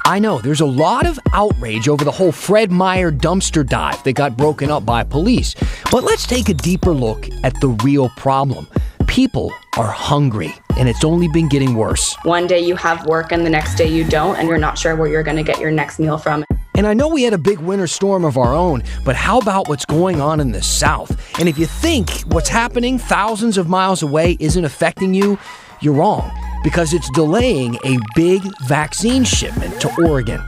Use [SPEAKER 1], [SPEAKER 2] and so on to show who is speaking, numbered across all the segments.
[SPEAKER 1] I know, there's a lot of outrage over the whole Fred Meyer dumpster dive that got broken up by police. But let's take a deeper look at the real problem. People are hungry, and it's only been getting worse.
[SPEAKER 2] One day you have work and the next day you don't, and you're not sure where you're going to get your next meal from.
[SPEAKER 1] And I know we had a big winter storm of our own, but how about what's going on in the South? And if you think what's happening thousands of miles away isn't affecting you, you're wrong, because it's delaying a big vaccine shipment to Oregon.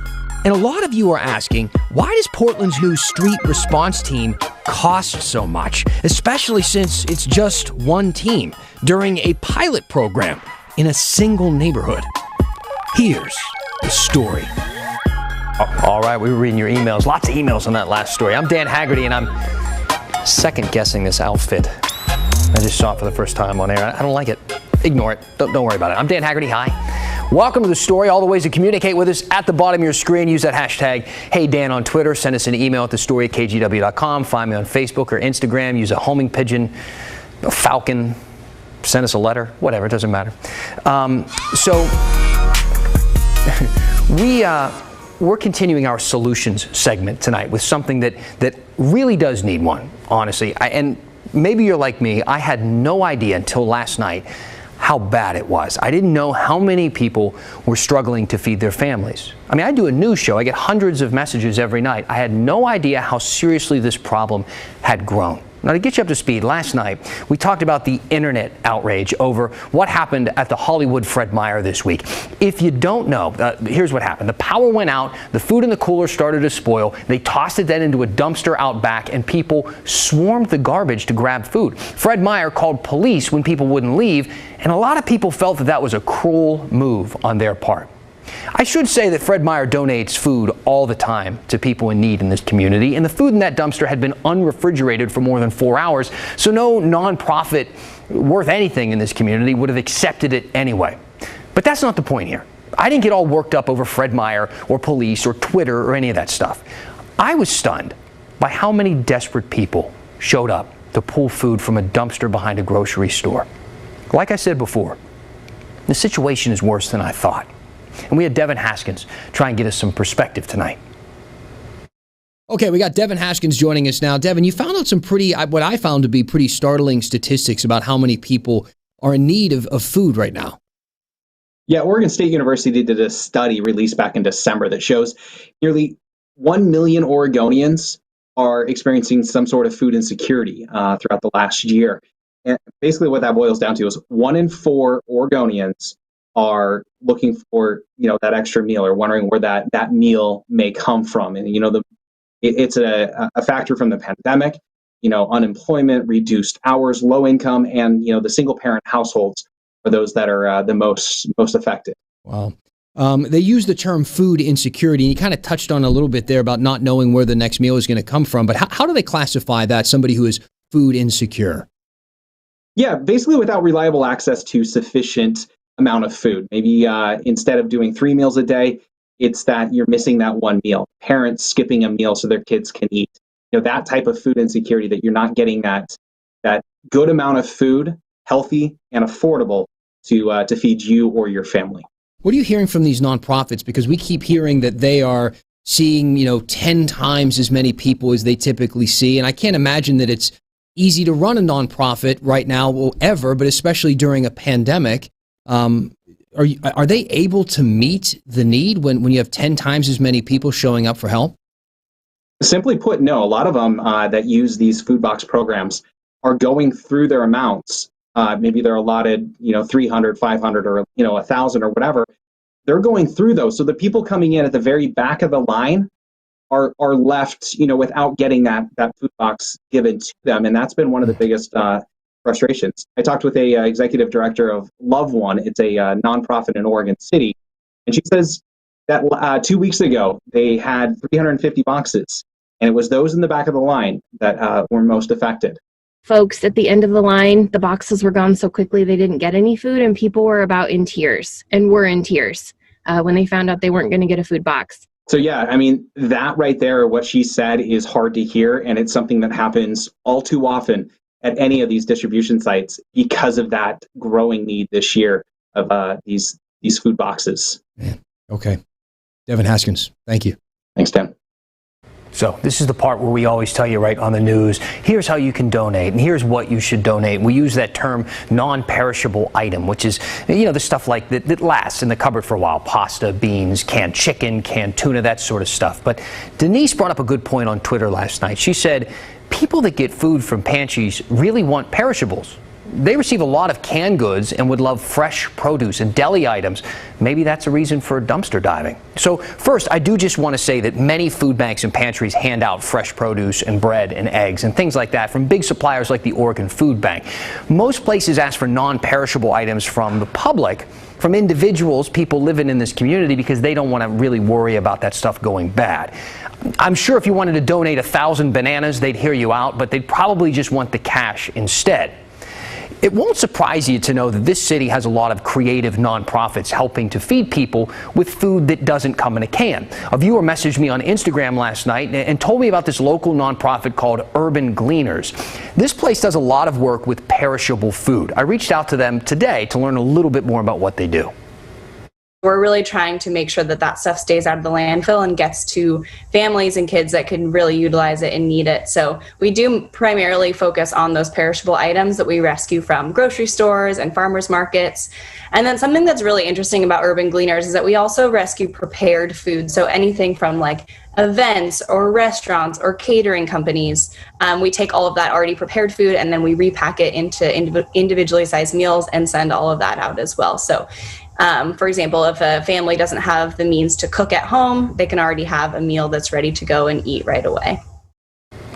[SPEAKER 1] And a lot of you are asking, why does Portland's new street response team cost so much, especially since it's just one team during a pilot program in a single neighborhood? Here's the story. All right, we were reading your emails. Lots of emails on that last story. I'm Dan Haggerty, and I'm second-guessing this outfit. I just saw it for the first time on air. I don't like it. Ignore it. Don't worry about it. I'm Dan Haggerty. Hi. Welcome to the story. All the ways to communicate with us at the bottom of your screen. Use that hashtag HeyDan on Twitter. Send us an email at thestory@kgw.com. Find me on Facebook or Instagram. Use a homing pigeon, a falcon. Send us a letter. Whatever. It doesn't matter. We're continuing our solutions segment tonight with something that really does need one, honestly. And maybe you're like me. I had no idea until last night how bad it was. I didn't know how many people were struggling to feed their families. I mean, I do a news show. I get hundreds of messages every night. I had no idea how seriously this problem had grown. Now, to get you up to speed, last night we talked about the internet outrage over what happened at the Hollywood Fred Meyer this week. If you don't know, here's what happened. The power went out, the food in the cooler started to spoil, they tossed it then into a dumpster out back, and people swarmed the garbage to grab food. Fred Meyer called police when people wouldn't leave, and a lot of people felt that that was a cruel move on their part. I should say that Fred Meyer donates food all the time to people in need in this community, and the food in that dumpster had been unrefrigerated for more than 4 hours, so no nonprofit worth anything in this community would have accepted it anyway. But that's not the point here. I didn't get all worked up over Fred Meyer or police or Twitter or any of that stuff. I was stunned by how many desperate people showed up to pull food from a dumpster behind a grocery store. Like I said before, the situation is worse than I thought. And we had Devin Haskins try and get us some perspective tonight. Okay, we got Devin Haskins joining us now. Devin, you found out some what I found to be pretty startling statistics about how many people are in need of food right now.
[SPEAKER 3] Yeah, Oregon State University did a study released back in December that shows nearly 1 million Oregonians are experiencing some sort of food insecurity throughout the last year. And basically what that boils down to is 1 in 4 Oregonians are looking for, that extra meal or wondering where that meal may come from. And, it's a factor from the pandemic, unemployment, reduced hours, low income, and, the single parent households are those that are the most affected.
[SPEAKER 1] Wow. They use the term food insecurity, and you kind of touched on a little bit there about not knowing where the next meal is going to come from. But how do they classify that, somebody who is food insecure?
[SPEAKER 3] Yeah, basically without reliable access to sufficient amount of food. Maybe instead of doing 3 meals a day, it's that you're missing that one meal. Parents skipping a meal so their kids can eat. That type of food insecurity, that you're not getting that good amount of food, healthy and affordable to feed you or your family.
[SPEAKER 1] What are you hearing from these nonprofits? Because we keep hearing that they are seeing 10 times as many people as they typically see, and I can't imagine that it's easy to run a nonprofit right now or ever, but especially during a pandemic. Are they able to meet the need when you have 10 times as many people showing up for help?
[SPEAKER 3] Simply put, no. A lot of them that use these food box programs are going through their amounts. Maybe they're allotted, 300, 500, or 1,000 or whatever. They're going through those. So the people coming in at the very back of the line are left, without getting that food box given to them, and that's been one of the biggest frustrations. I talked with a executive director of Love One. It's a nonprofit in Oregon City, and she says that 2 weeks ago they had 350 boxes, and it was those in the back of the line that were most affected.
[SPEAKER 4] Folks at the end of the line, the boxes were gone so quickly they didn't get any food, and people were about in tears, and were in tears when they found out they weren't going to get a food box.
[SPEAKER 3] So yeah, I mean, that right there, what she said, is hard to hear, and it's something that happens all too often at any of these distribution sites because of that growing need this year of these food boxes.
[SPEAKER 1] Man. Okay.
[SPEAKER 5] Devon Haskins, thank you.
[SPEAKER 3] Thanks, Tim.
[SPEAKER 1] So this is the part where we always tell you right on the news, here's how you can donate and here's what you should donate. We use that term non-perishable item, which is, the stuff like that lasts in the cupboard for a while. Pasta, beans, canned chicken, canned tuna, that sort of stuff. But Denise brought up a good point on Twitter last night. She said, people that get food from pantries really want perishables. They receive a lot of canned goods and would love fresh produce and deli items. Maybe that's a reason for dumpster diving. So first, I do just want to say that many food banks and pantries hand out fresh produce and bread and eggs and things like that from big suppliers like the Oregon Food Bank. Most places ask for non-perishable items from the public, from individuals, people living in this community, because they don't want to really worry about that stuff going bad. I'm sure if you wanted to donate 1,000 bananas, they'd hear you out, but they'd probably just want the cash instead. It won't surprise you to know that this city has a lot of creative nonprofits helping to feed people with food that doesn't come in a can. A viewer messaged me on Instagram last night and told me about this local nonprofit called Urban Gleaners. This place does a lot of work with perishable food. I reached out to them today to learn a little bit more about what they do.
[SPEAKER 2] We're really trying to make sure that that stuff stays out of the landfill and gets to families and kids that can really utilize it and need it. So we do primarily focus on those perishable items that we rescue from grocery stores and farmers markets. And then something that's really interesting about Urban Gleaners is that we also rescue prepared food. So anything from like events or restaurants or catering companies, we take all of that already prepared food and then we repack it into individually sized meals and send all of that out as well. So for example, if a family doesn't have the means to cook at home, they can already have a meal that's ready to go and eat right away.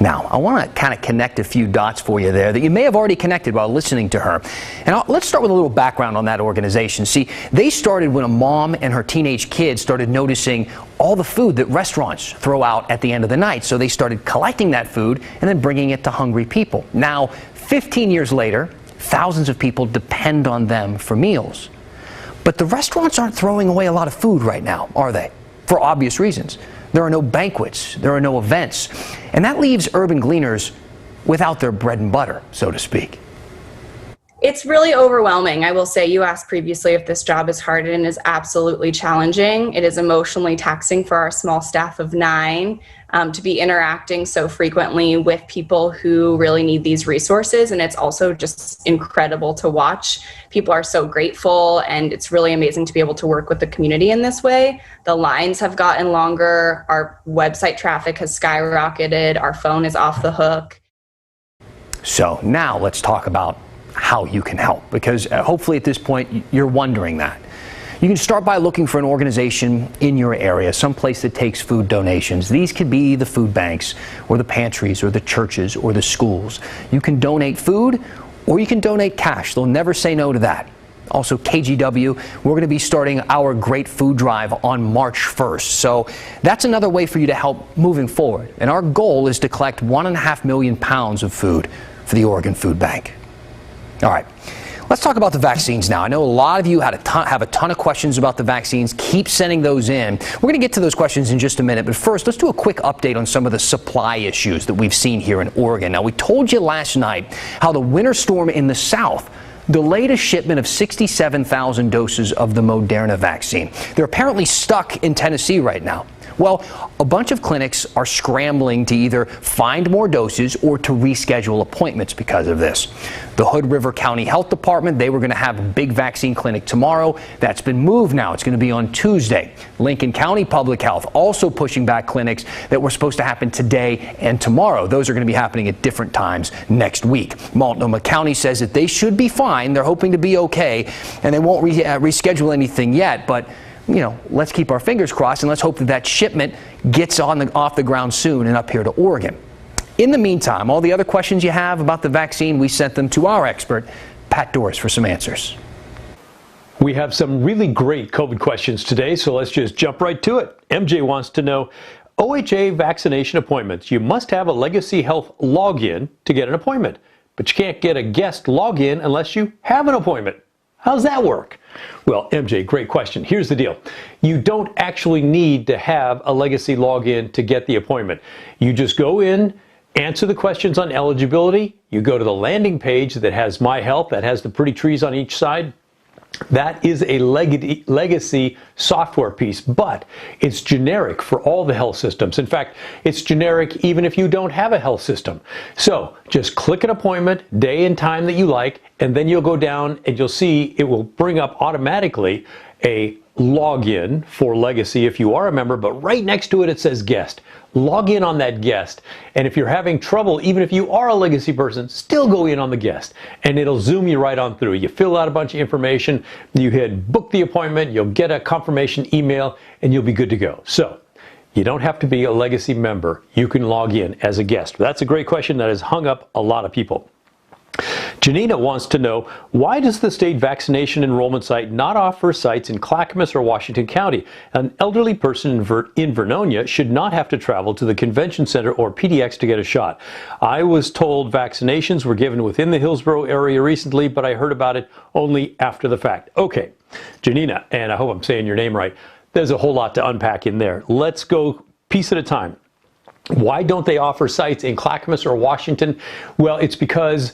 [SPEAKER 1] Now, I want to kind of connect a few dots for you there that you may have already connected while listening to her. And let's start with a little background on that organization. See, they started when a mom and her teenage kids started noticing all the food that restaurants throw out at the end of the night. So they started collecting that food and then bringing it to hungry people. Now, 15 years later, thousands of people depend on them for meals. But the restaurants aren't throwing away a lot of food right now, are they? For obvious reasons. There are no banquets, there are no events, and that leaves Urban Gleaners without their bread and butter, so to speak.
[SPEAKER 2] It's really overwhelming. I will say, you asked previously if this job is hard, and it is absolutely challenging. It is emotionally taxing for our small staff of 9 to be interacting so frequently with people who really need these resources. And it's also just incredible to watch. People are so grateful, and it's really amazing to be able to work with the community in this way. The lines have gotten longer. Our website traffic has skyrocketed. Our phone is off the hook.
[SPEAKER 1] So now let's talk about how you can help, because hopefully at this point you're wondering that. You can start by looking for an organization in your area, someplace that takes food donations. These could be the food banks or the pantries or the churches or the schools. You can donate food or you can donate cash. They'll never say no to that. Also, KGW, we're going to be starting our Great Food Drive on March 1st. So that's another way for you to help moving forward. And our goal is to collect 1.5 million pounds of food for the Oregon Food Bank. All right, let's talk about the vaccines now. I know a lot of you have a ton of questions about the vaccines. Keep sending those in. We're going to get to those questions in just a minute, but first, let's do a quick update on some of the supply issues that we've seen here in Oregon. Now, we told you last night how the winter storm in the south delayed a shipment of 67,000 doses of the Moderna vaccine. They're apparently stuck in Tennessee right now. Well, a bunch of clinics are scrambling to either find more doses or to reschedule appointments because of this. The Hood River County Health Department, they were going to have a big vaccine clinic tomorrow. That's been moved now. It's going to be on Tuesday. Lincoln County Public Health also pushing back clinics that were supposed to happen today and tomorrow. Those are going to be happening at different times next week. Multnomah County says that they should be fine. They're hoping to be okay, and they won't reschedule anything yet, but let's keep our fingers crossed and let's hope that that shipment gets off the ground soon and up here to Oregon. In the meantime, all the other questions you have about the vaccine, we sent them to our expert, Pat DOORIS, for some answers.
[SPEAKER 6] We have some really great COVID questions today, so let's just jump right to it. MJ wants to know, OHA vaccination appointments. You must have a Legacy Health login to get an appointment, but you can't get a guest login unless you have an appointment. How's that work? Well, MJ, great question. Here's the deal. You don't actually need to have a Legacy login to get the appointment. You just go in, answer the questions on eligibility. You go to the landing page that has My Health, that has the pretty trees on each side. That is a legacy software piece, but it's generic for all the health systems. In fact, it's generic even if you don't have a health system. So just click an appointment, day and time that you like, and then you'll go down and you'll see it will bring up automatically a login for Legacy if you are a member, but right next to it, it says guest. Log in on that guest, and if you're having trouble, even if you are a Legacy person, still go in on the guest, and it'll zoom you right on through. You fill out a bunch of information, you hit book the appointment, you'll get a confirmation email, and you'll be good to go. So you don't have to be a Legacy member. You can log in as a guest. That's a great question that has hung up a lot of people. Janina wants to know, why does the state vaccination enrollment site not offer sites in Clackamas or Washington County? An elderly person in Vernonia should not have to travel to the convention center or PDX to get a shot. I was told vaccinations were given within the Hillsborough area recently, but I heard about it only after the fact. Okay, Janina, and I hope I'm saying your name right, there's a whole lot to unpack in there. Let's go piece at a time. Why don't they offer sites in Clackamas or Washington? Well, it's because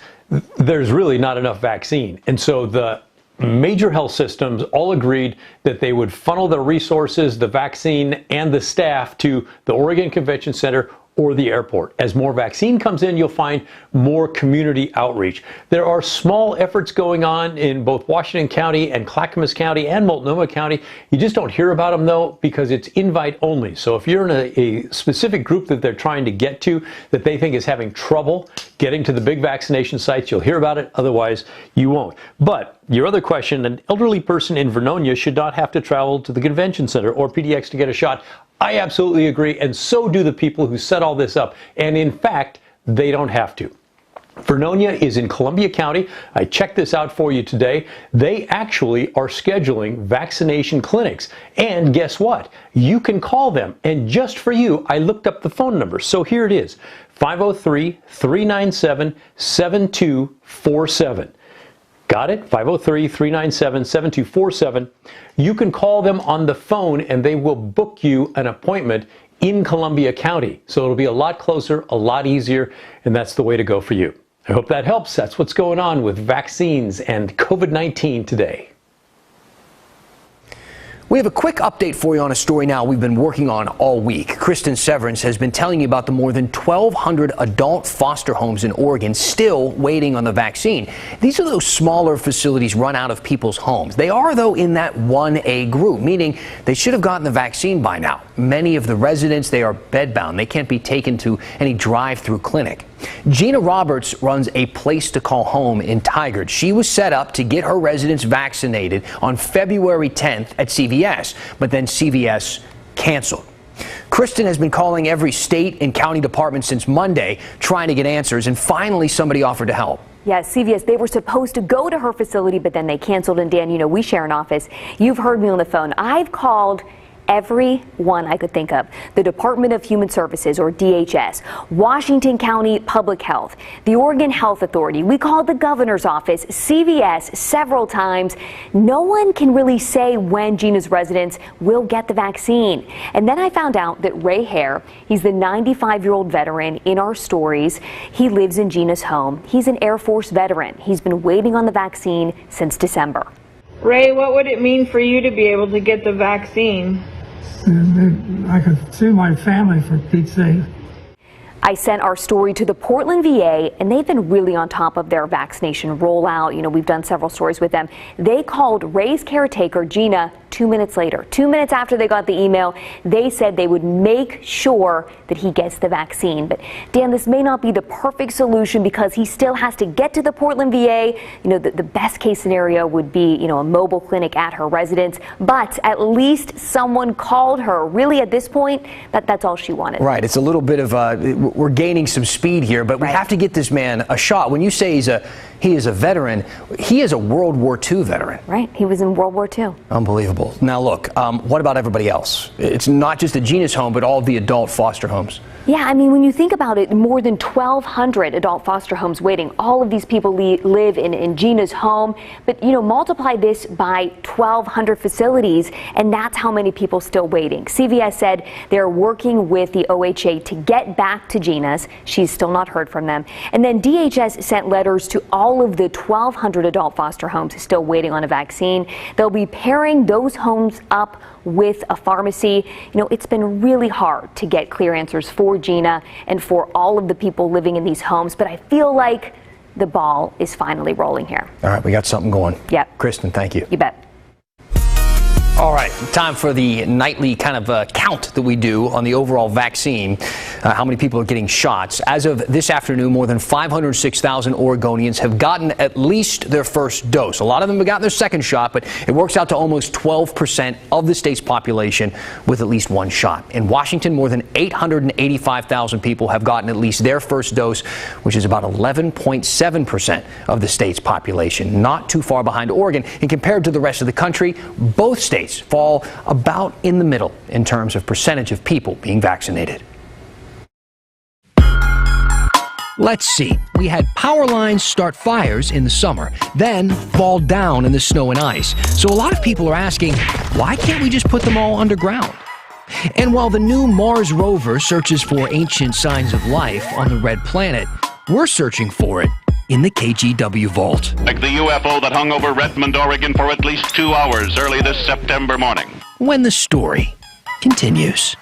[SPEAKER 6] there's really not enough vaccine. And so the major health systems all agreed that they would funnel their resources, the vaccine, and the staff to the Oregon Convention Center or the airport. As more vaccine comes in, you'll find more community outreach. There are small efforts going on in both Washington County and Clackamas County and Multnomah County. You just don't hear about them though, because it's invite only. So if you're in a specific group that they're trying to get to, that they think is having trouble getting to the big vaccination sites, you'll hear about it. Otherwise, you won't. But your other question, an elderly person in Vernonia should not have to travel to the convention center or PDX to get a shot. I absolutely agree, and so do the people who set all this up. And in fact, they don't have to. Vernonia is in Columbia County. I checked this out for you today. They actually are scheduling vaccination clinics. And guess what? You can call them. And just for you, I looked up the phone number. So here it is, 503-397-7247. Got it? 503-397-7247. You can call them on the phone and they will book you an appointment in Columbia County. So it'll be a lot closer, a lot easier, and that's the way to go for you. I hope that helps. That's what's going on with vaccines and COVID-19 today.
[SPEAKER 1] We have a quick update for you on a story now we've been working on all week. Kristen Severance has been telling you about the more than 1,200 adult foster homes in Oregon still waiting on the vaccine. These are those smaller facilities run out of people's homes. They are, though, in that 1A group, meaning they should have gotten the vaccine by now. Many of the residents, they are bedbound. They can't be taken to any drive-through clinic. Gina Roberts runs a place to call home in Tigard. She was set up to get her residents vaccinated on February 10th at CVS, but then CVS canceled. Kristen has been calling every state and county department since Monday, trying to get answers, and finally somebody offered to help.
[SPEAKER 5] Yes, CVS, they were supposed to go to her facility, but then they canceled. And Dan, you know, we share an office. You've heard me on the phone. I've called everyone I could think of. The Department of Human Services, or DHS, Washington County Public Health, the Oregon Health Authority. We called the governor's office, CVS, several times. No one can really say when Gina's residents will get the vaccine. And then I found out that Ray Hare, he's the 95-year-old veteran in our stories. He lives in Gina's home. He's an Air Force veteran. He's been waiting on the vaccine since December.
[SPEAKER 7] Ray, what would it mean for you to be able to get the vaccine?
[SPEAKER 8] I could see my family, for Pete's sake.
[SPEAKER 5] I sent our story to the Portland VA, and they've been really on top of their vaccination rollout. You know, we've done several stories with them. They called Ray's caretaker, Gina, 2 minutes later. 2 minutes after they got the email, they said they would make sure that he gets the vaccine. But Dan, this may not be the perfect solution because he still has to get to the Portland VA. You know, the best case scenario would be, you know, a mobile clinic at her residence. But at least someone called her. Really, at this point, that's all she wanted.
[SPEAKER 1] Right. It's a little bit of we're gaining some speed here, but we have to get this man a shot. When you say he is a veteran, he is a World War II veteran.
[SPEAKER 5] Right. He was in World War II.
[SPEAKER 1] Unbelievable. Now, look, what about everybody else? It's not just at Gina's home, but all of the adult foster homes.
[SPEAKER 5] Yeah, I mean, when you think about it, more than 1,200 adult foster homes waiting. All of these people live in Gina's home. But, you know, multiply this by 1,200 facilities, and that's how many people still waiting. CVS said they're working with the OHA to get back to Gina's. She's still not heard from them. And then DHS sent letters to all all of the 1,200 adult foster homes still waiting on a vaccine. They'll be pairing those homes up with a pharmacy. You know, it's been really hard to get clear answers for Gina and for all of the people living in these homes, but I feel like the ball is finally rolling here.
[SPEAKER 1] All right, we got something going.
[SPEAKER 5] Yep.
[SPEAKER 1] Kristen, thank you.
[SPEAKER 5] You bet.
[SPEAKER 1] All right, time for the nightly kind of count that we do on the overall vaccine, how many people are getting shots. As of this afternoon, more than 506,000 Oregonians have gotten at least their first dose. A lot of them have gotten their second shot, but it works out to almost 12% of the state's population with at least one shot. In Washington, more than 885,000 people have gotten at least their first dose, which is about 11.7% of the state's population. Not too far behind Oregon. And compared to the rest of the country, both states fall about in the middle in terms of percentage of people being vaccinated. Let's see. We had power lines start fires in the summer, then fall down in the snow and ice. So a lot of people are asking, why can't we just put them all underground? And while the new Mars rover searches for ancient signs of life on the red planet, we're searching for it in the KGW vault.
[SPEAKER 9] Like the UFO that hung over Redmond, Oregon for at least 2 hours early this September morning.
[SPEAKER 1] When the story continues.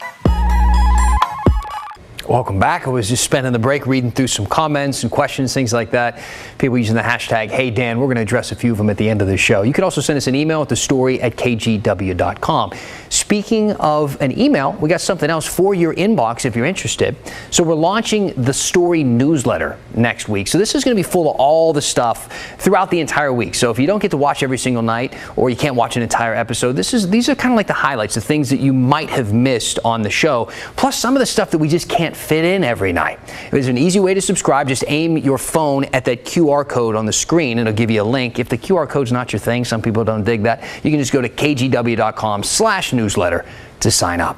[SPEAKER 1] Welcome back. I was just spending the break reading through some comments and questions, things like that. People using the hashtag #HeyDan. We're going to address a few of them at the end of the show. You can also send us an email at thestory@kgw.com. Speaking of an email, we got something else for your inbox if you're interested. So we're launching the Story newsletter next week. So this is going to be full of all the stuff throughout the entire week. So if you don't get to watch every single night or you can't watch an entire episode, these are kind of like the highlights, the things that you might have missed on the show, plus some of the stuff that we just can't fit in every night. There's an easy way to subscribe. Just aim your phone at that QR code on the screen and it'll give you a link. If the QR code's not your thing, some people don't dig that, you can just go to kgw.com/newsletter to sign up.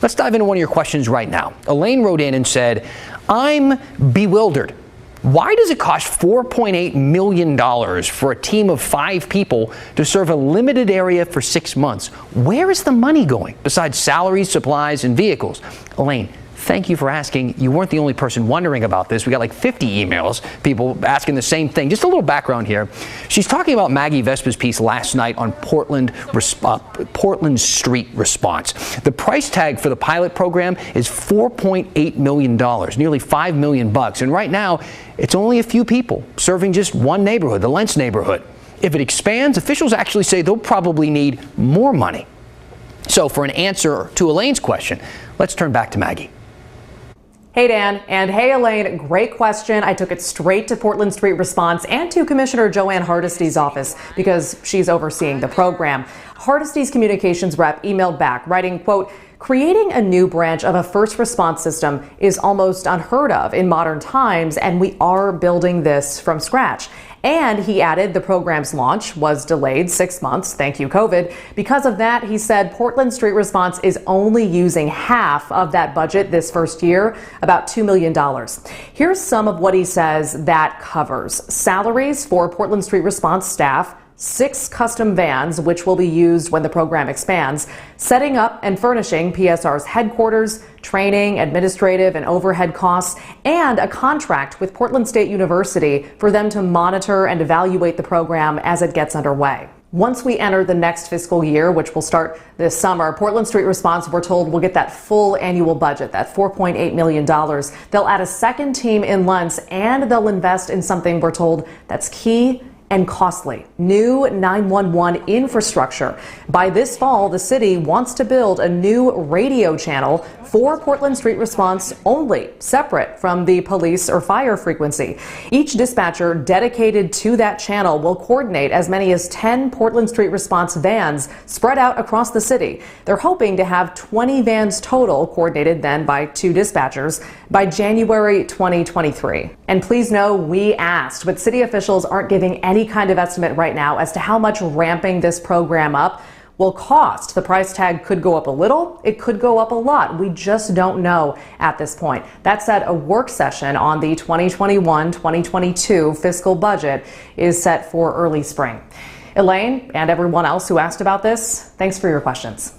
[SPEAKER 1] Let's dive into one of your questions right now. Elaine wrote in and said, I'm bewildered. Why does it cost $4.8 million for a team of 5 people to serve a limited area for 6 months? Where is the money going besides salaries, supplies, and vehicles? Elaine, thank you for asking. You weren't the only person wondering about this. We got like 50 emails, people asking the same thing. Just a little background here. She's talking about MAGGIE Vespa's piece last night on Portland Street response. The price tag for the pilot program is $4.8 million, nearly $5 million. And right now, it's only a few people serving just one neighborhood, the Lentz neighborhood. If it expands, officials actually say they'll probably need more money. So for an answer to Elaine's question, let's turn back to MAGGIE.
[SPEAKER 10] Hey Dan, and hey Elaine, great question. I took it straight to Portland Street Response and to Commissioner Joanne Hardesty's office because she's overseeing the program. Hardesty's communications rep emailed back writing, quote, creating a new branch of a first response system is almost unheard of in modern times, and we are building this from scratch. And he added the program's launch was delayed 6 months, thank you COVID. Because of that, he said Portland Street Response is only using half of that budget this first year, about $2 million. Here's some of what he says that covers. Salaries for Portland Street Response staff, 6 custom vans, which will be used when the program expands, setting up and furnishing PSR's headquarters, training, administrative and overhead costs, and a contract with Portland State University for them to monitor and evaluate the program as it gets underway. Once we enter the next fiscal year, which will start this summer, Portland Street Response, we're told, will get that full annual budget, that $4.8 million. They'll add a second team in Lentz, and they'll invest in something, we're told, that's key and costly. New 911 infrastructure. By this fall, the city wants to build a new radio channel for Portland Street Response only, separate from the police or fire frequency. Each dispatcher dedicated to that channel will coordinate as many as 10 Portland Street Response vans spread out across the city. They're hoping to have 20 vans total, coordinated then by 2 dispatchers, by January 2023. And please know we asked, but city officials aren't giving any kind of estimate right now as to how much ramping this program up will cost. The price tag could go up a little, it could go up a lot. We just don't know at this point. That said, a work session on the 2021-2022 fiscal budget is set for early spring. Elaine and everyone else who asked about this, thanks for your questions.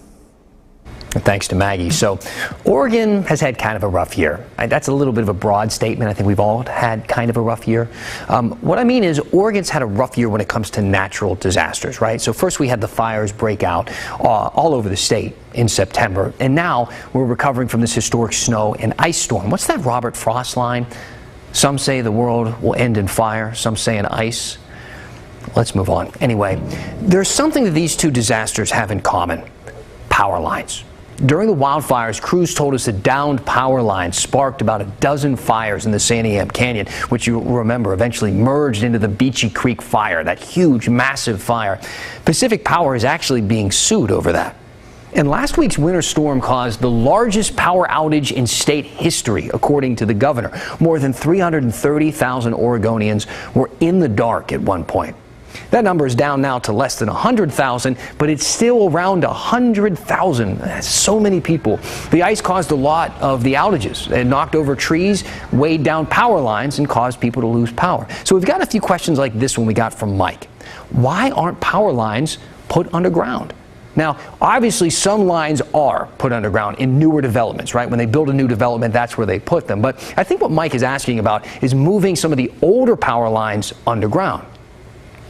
[SPEAKER 1] Thanks to Maggie. So Oregon has had kind of a rough year. That's a little bit of a broad statement. I think we've all had kind of a rough year. What I mean is Oregon's had a rough year when it comes to natural disasters, right? So first we had the fires break out all over the state in September, and now we're recovering from this historic snow and ice storm. What's that Robert Frost line? Some say the world will end in fire, some say in ice. Let's move on. Anyway, there's something that these two disasters have in common: power lines. During the wildfires, crews told us that downed power lines sparked about a dozen fires in the Santiam Canyon, which you remember eventually merged into the Beachy Creek fire, that huge, massive fire. Pacific Power is actually being sued over that. And last week's winter storm caused the largest power outage in state history, according to the governor. More than 330,000 Oregonians were in the dark at one point. That number is down now to less than 100,000, but it's still around 100,000. That's so many people. The ice caused a lot of the outages. It knocked over trees, weighed down power lines, and caused people to lose power. So we've got a few questions like this one we got from Mike. Why aren't power lines put underground? Now, obviously, some lines are put underground in newer developments, right? When they build a new development, that's where they put them. But I think what Mike is asking about is moving some of the older power lines underground.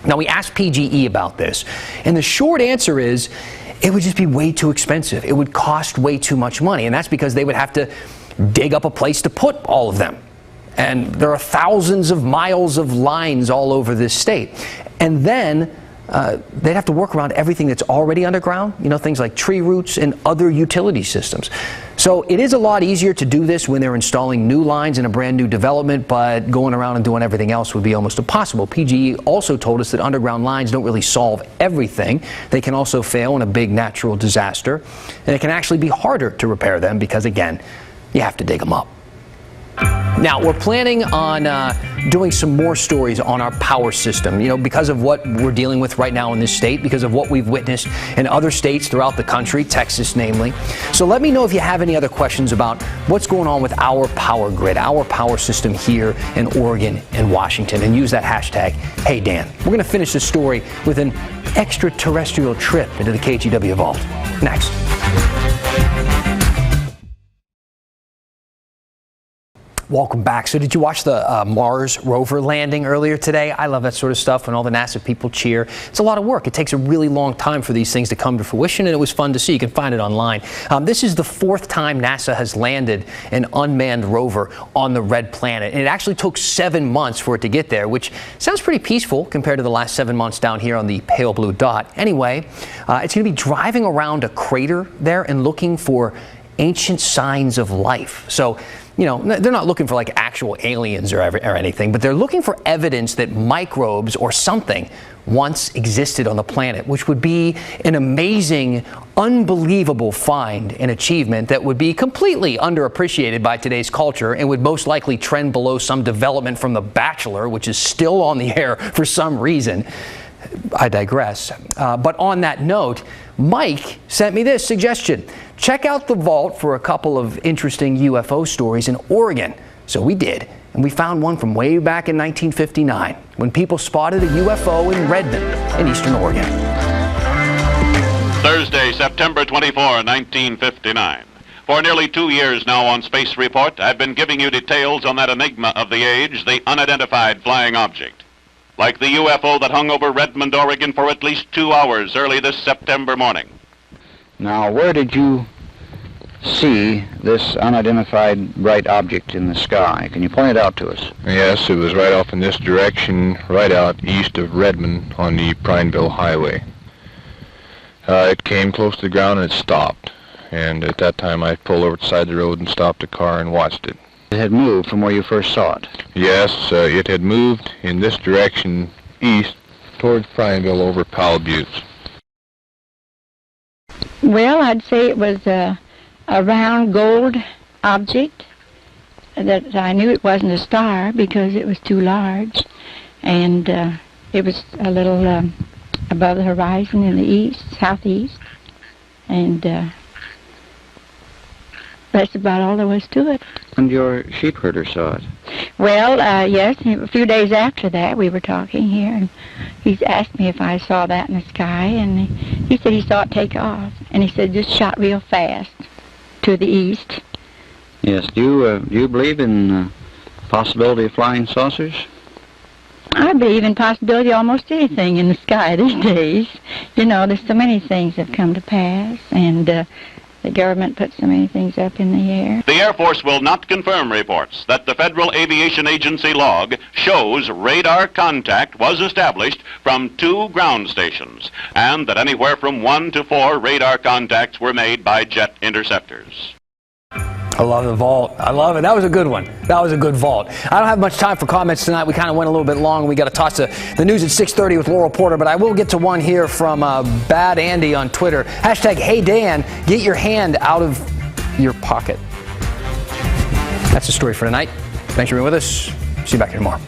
[SPEAKER 1] Now, we asked PGE about this, and the short answer is it would just be way too expensive. It would cost way too much money, and that's because they would have to dig up a place to put all of them. And there are thousands of miles of lines all over this state. And then they'd have to work around everything that's already underground, you know, things like tree roots and other utility systems. So it is a lot easier to do this when they're installing new lines in a brand new development, but going around and doing everything else would be almost impossible. PGE also told us that underground lines don't really solve everything. They can also fail in a big natural disaster, and it can actually be harder to repair them because, again, you have to dig them up. Now, we're planning on doing some more stories on our power system, you know, because of what we're dealing with right now in this state, because of what we've witnessed in other states throughout the country, Texas namely. So let me know if you have any other questions about what's going on with our power grid, our power system here in Oregon and Washington, and use that hashtag, HeyDan. We're going to finish this story with an extraterrestrial trip into the KGW vault. Next. Welcome back. So did you watch the Mars rover landing earlier today? I love that sort of stuff when all the NASA people cheer. It's a lot of work. It takes a really long time for these things to come to fruition, and it was fun to see. You can find it online. This is the 4th time NASA has landed an unmanned rover on the red planet. And it actually took 7 months for it to get there, which sounds pretty peaceful compared to the last 7 months down here on the pale blue dot. Anyway, it's going to be driving around a crater there and looking for ancient signs of life. So, you know, they're not looking for like actual aliens or anything, but they're looking for evidence that microbes or something once existed on the planet, which would be an amazing, unbelievable find and achievement that would be completely underappreciated by today's culture and would most likely trend below some development from The Bachelor, which is still on the air for some reason. I digress. But on that note, Mike sent me this suggestion. Check out the vault for a couple of interesting UFO stories in Oregon. So we did, and we found one from way back in 1959 when people spotted a UFO in Redmond in eastern Oregon.
[SPEAKER 9] Thursday, September 24, 1959. For nearly 2 years now on Space Report, I've been giving you details on that enigma of the age, the unidentified flying object. Like the UFO that hung over Redmond, Oregon for at least 2 hours early this September morning.
[SPEAKER 11] Now, where did you see this unidentified bright object in the sky? Can you point it out to us?
[SPEAKER 12] Yes, it was right off in this direction, right out east of Redmond on the Prineville Highway. It came close to the ground and it stopped. And at that time I pulled over to the side of the road and stopped the car and watched it.
[SPEAKER 11] It had moved from where you first saw it?
[SPEAKER 12] Yes, it had moved in this direction east towards Prineville over Powell Buttes.
[SPEAKER 13] Well, I'd say it was a round gold object that I knew it wasn't a star because it was too large, and it was a little above the horizon in the east, southeast, and that's about all there was to it.
[SPEAKER 11] And your sheep herder saw it?
[SPEAKER 13] Well, yes, a few days after that we were talking here, and he's asked me if I saw that in the sky, and he said he saw it take off, and he said just shot real fast to the east.
[SPEAKER 11] Yes, do you believe in the possibility of flying saucers?
[SPEAKER 13] I believe in possibility of almost anything in the sky these days. You know, there's so many things that have come to pass, and the government puts so many things up in the air.
[SPEAKER 9] The Air Force will not confirm reports that the Federal Aviation Agency log shows radar contact was established from 2 ground stations, and that anywhere from 1 to 4 radar contacts were made by jet interceptors.
[SPEAKER 1] I love the vault. I love it. That was a good one. That was a good vault. I don't have much time for comments tonight. We kind of went a little bit long. We got to toss the news at 6:30 with Laurel Porter, but I will get to one here from Bad Andy on Twitter. Hashtag, hey Dan, get your hand out of your pocket. That's the story for tonight. Thanks for being with us. See you back here tomorrow.